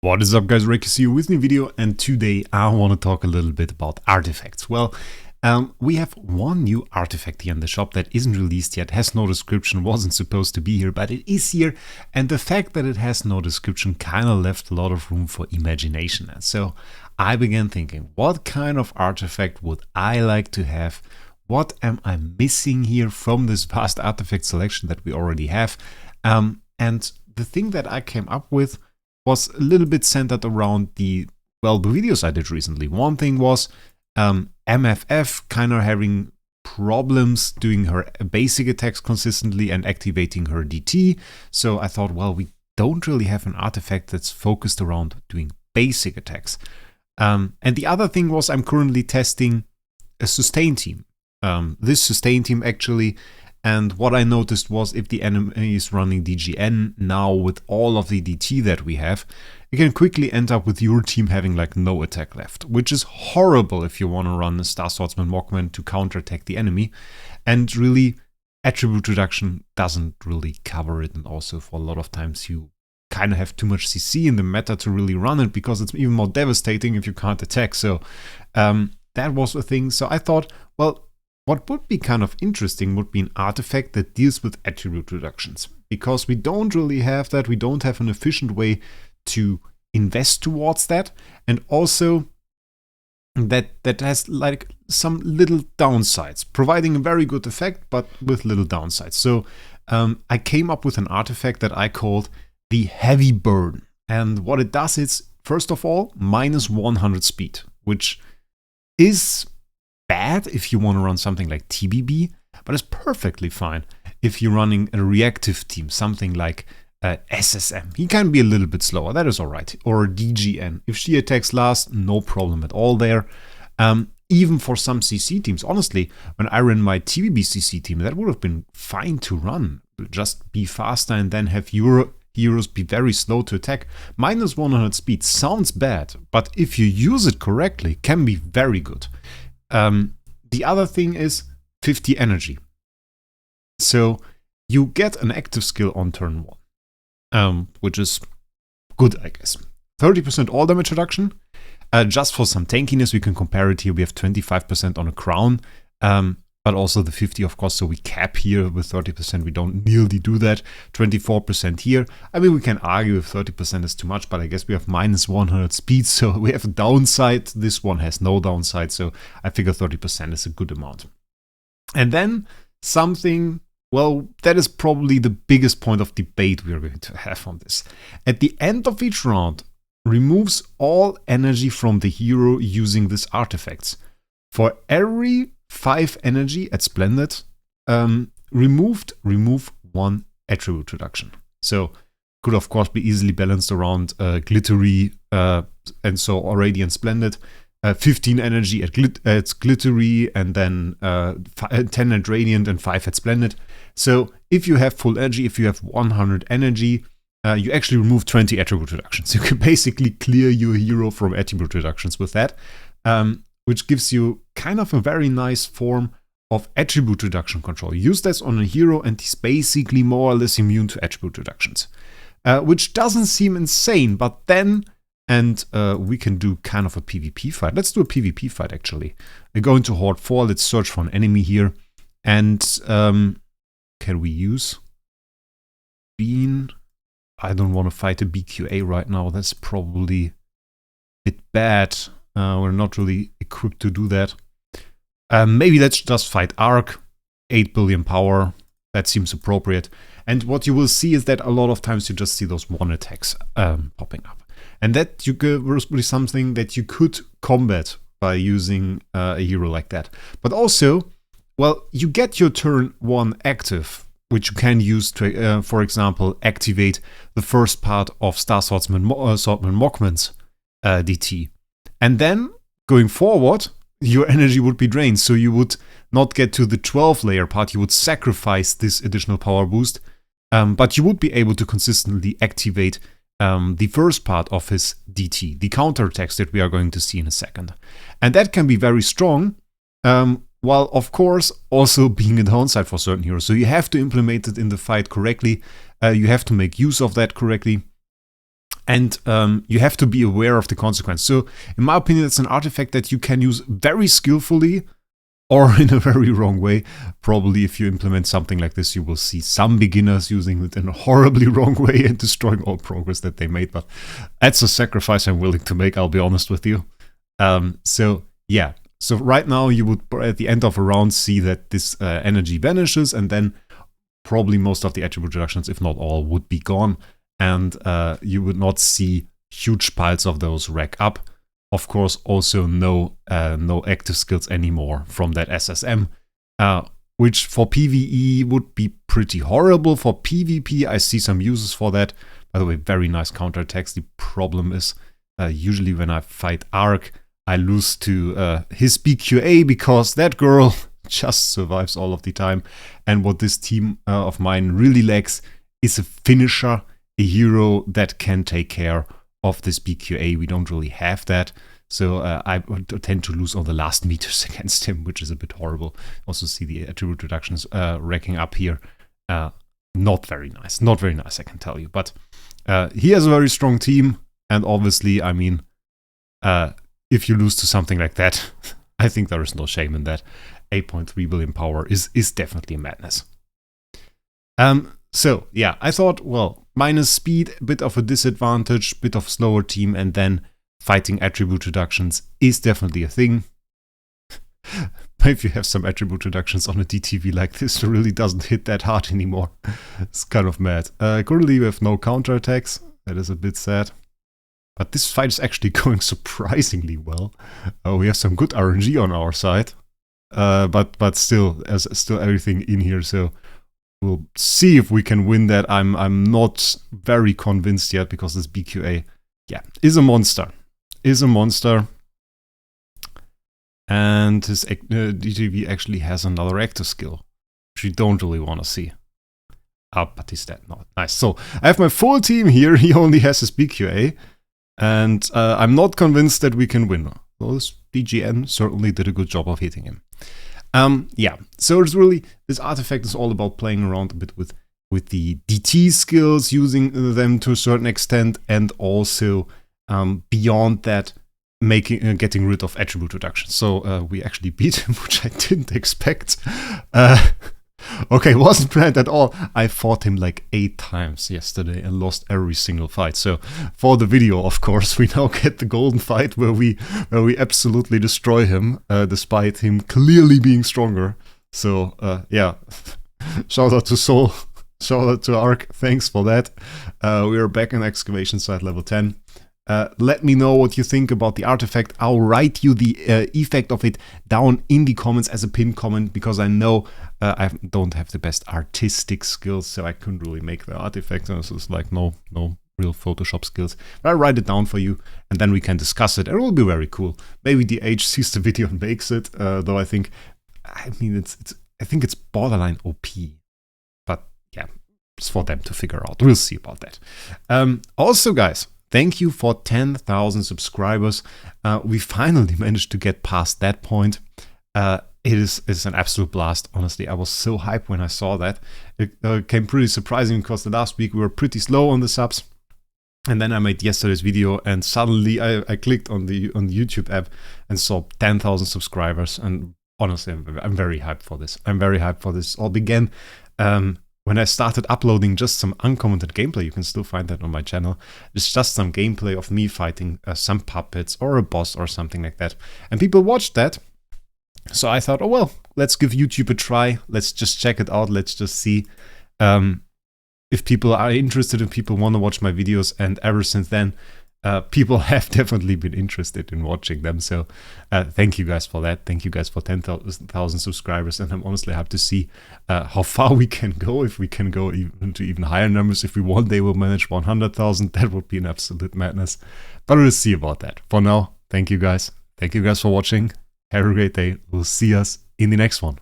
What is up, guys? Wraec here with a new video, and today I want to talk a little bit about artifacts. Well, we have one new artifact here in the shop that isn't released yet, has no description, wasn't supposed to be here, but it is here, and the fact that it has no description kind of left a lot of room for imagination. And so I began thinking, what kind of artifact would I like to have? What am I missing here from this vast artifact selection that we already have? And the thing that I came up with was a little bit centered around the videos I did recently. One thing was MFF kind of having problems doing her basic attacks consistently and activating her DT. So I thought, well, we don't really have an artifact that's focused around doing basic attacks. And the other thing was I'm currently testing a sustain team. This sustain team actually. And what I noticed was if the enemy is running DGN now with all of the DT that we have, you can quickly end up with your team having like no attack left, which is horrible if you want to run a Star Swordsman Mockman to counterattack the enemy. And really, attribute reduction doesn't really cover it, and also for a lot of times you kind of have too much CC in the meta to really run it, because it's even more devastating if you can't attack. So that was a thing. So I thought, well, what would be kind of interesting would be an artifact that deals with attribute reductions, because we don't really have that. We don't have an efficient way to invest towards that, and also that has like some little downsides, providing a very good effect but with little downsides. So I came up with an artifact that I called the Heavy Burden, and what it does is, first of all, minus 100 speed, which is bad if you want to run something like TBB, but it's perfectly fine if you're running a reactive team, something like SSM. He can be a little bit slower, that is alright. Or DGN. If she attacks last, no problem at all there. Even for some CC teams, honestly, when I ran my TBB CC team, that would have been fine to run. Just be faster and then have your heroes be very slow to attack. Minus 100 speed sounds bad, but if you use it correctly, can be very good. The other thing is 50 energy. So you get an active skill on turn 1, which is good, I guess. 30% all damage reduction. Just for some tankiness, we can compare it here. We have 25% on a crown, but also the 50, of course. So we cap here with 30%. We don't nearly do that. 24% here. I mean, we can argue if 30% is too much, but I guess we have minus 100 speed, so we have a downside. This one has no downside, so I figure 30% is a good amount. And then something, well, that is probably the biggest point of debate we are going to have on this. At the end of each round, removes all energy from the hero using these artifacts. For every 5 energy at Splendid remove 1 attribute reduction. So could of course be easily balanced around Glittery and so already in Splendid. 15 energy at Glittery, and then 10 at Radiant and 5 at Splendid. So if you have full energy, if you have 100 energy, you actually remove 20 attribute reductions. You can basically clear your hero from attribute reductions with that. Which gives you kind of a very nice form of attribute reduction control. Use this on a hero and he's basically more or less immune to attribute reductions. Which doesn't seem insane, but then, and we can do kind of a PvP fight. Let's do a PvP fight actually. We go into Horde 4, let's search for an enemy here. And can we use Bean? I don't want to fight a BQA right now, that's probably a bit bad. We're not really equipped to do that. Maybe let's just fight Arc. 8 billion power. That seems appropriate. And what you will see is that a lot of times you just see those 1 attacks popping up. And that was really something that you could combat by using a hero like that. But also, well, you get your turn 1 active, which you can use to, for example, activate the first part of Star Swordsman Mockman's DT. And then, going forward, your energy would be drained, so you would not get to the 12 layer part, you would sacrifice this additional power boost, but you would be able to consistently activate the first part of his DT, the counterattacks that we are going to see in a second. And that can be very strong, while of course also being a downside for certain heroes. So you have to implement it in the fight correctly, you have to make use of that correctly. And you have to be aware of the consequence. So in my opinion, it's an artifact that you can use very skillfully or in a very wrong way. Probably if you implement something like this, you will see some beginners using it in a horribly wrong way and destroying all progress that they made. But that's a sacrifice I'm willing to make, I'll be honest with you. So yeah, so right now you would at the end of a round see that this energy vanishes, and then probably most of the attribute reductions, if not all, would be gone. And you would not see huge piles of those rack up. Of course, also no active skills anymore from that SSM, which for PvE would be pretty horrible. For PvP, I see some uses for that. By the way, very nice counterattacks. The problem is, usually when I fight Arc, I lose to his BQA because that girl just survives all of the time. And what this team of mine really lacks is a finisher, a hero that can take care of this BQA. We don't really have that. So I tend to lose on the last meters against him, which is a bit horrible. Also see the attribute reductions racking up here. Not very nice. Not very nice, I can tell you. But he has a very strong team. And obviously, I mean, if you lose to something like that, I think there is no shame in that. 8.3 billion power is definitely a madness. So yeah, I thought, well, minus speed, bit of a disadvantage, bit of slower team, and then fighting attribute reductions is definitely a thing. If you have some attribute reductions on a DTV like this, it really doesn't hit that hard anymore. It's kind of mad. Currently we have no counterattacks. That is a bit sad. But this fight is actually going surprisingly well. We have some good RNG on our side. But still, there's still everything in here, so we'll see if we can win that. I'm not very convinced yet, because this BQA, yeah, is a monster. And his DTV actually has another active skill, which you don't really want to see. But he's dead. Not nice. So I have my full team here. He only has his BQA, and I'm not convinced that we can win. Well, this DGN certainly did a good job of hitting him. Yeah, so it's really, this artifact is all about playing around a bit with the DT skills, using them to a certain extent, and also beyond that, getting rid of attribute reduction. So we actually beat him, which I didn't expect. Okay, wasn't planned at all. I fought him like 8 times yesterday and lost every single fight. So for the video, of course, we now get the golden fight where we absolutely destroy him, despite him clearly being stronger. So yeah, shout out to Soul, shout out to Arc. Thanks for that. We are back in excavation site level 10. Let me know what you think about the artifact. I'll write you the effect of it down in the comments as a pinned comment, because I know I don't have the best artistic skills, so I couldn't really make the artifact. So it's like no real Photoshop skills. But I'll write it down for you, and then we can discuss it. It will be very cool. Maybe the H sees the video and makes it. Though I think it's borderline OP. But yeah, it's for them to figure out. We'll see about that. Also, guys, thank you for 10,000 subscribers. We finally managed to get past that point. It's an absolute blast, honestly. I was so hyped when I saw that. It came pretty surprising, because the last week we were pretty slow on the subs. And then I made yesterday's video, and suddenly I clicked on the YouTube app and saw 10,000 subscribers. And honestly, I'm very hyped for this. I'm very hyped for this. It all began when I started uploading just some uncommented gameplay. You can still find that on my channel. It's just some gameplay of me fighting some puppets or a boss or something like that. And people watched that. So I thought, oh well, let's give YouTube a try. Let's just check it out. Let's just see if people are interested, if people want to watch my videos. And ever since then, people have definitely been interested in watching them. So thank you guys for that. Thank you guys for 10,000 subscribers. And I'm honestly happy to see how far we can go. If we can go even higher numbers. If we one day will manage 100,000, that would be an absolute madness. But we'll see about that. For now, thank you guys. Thank you guys for watching. Have a great day. We'll see us in the next one.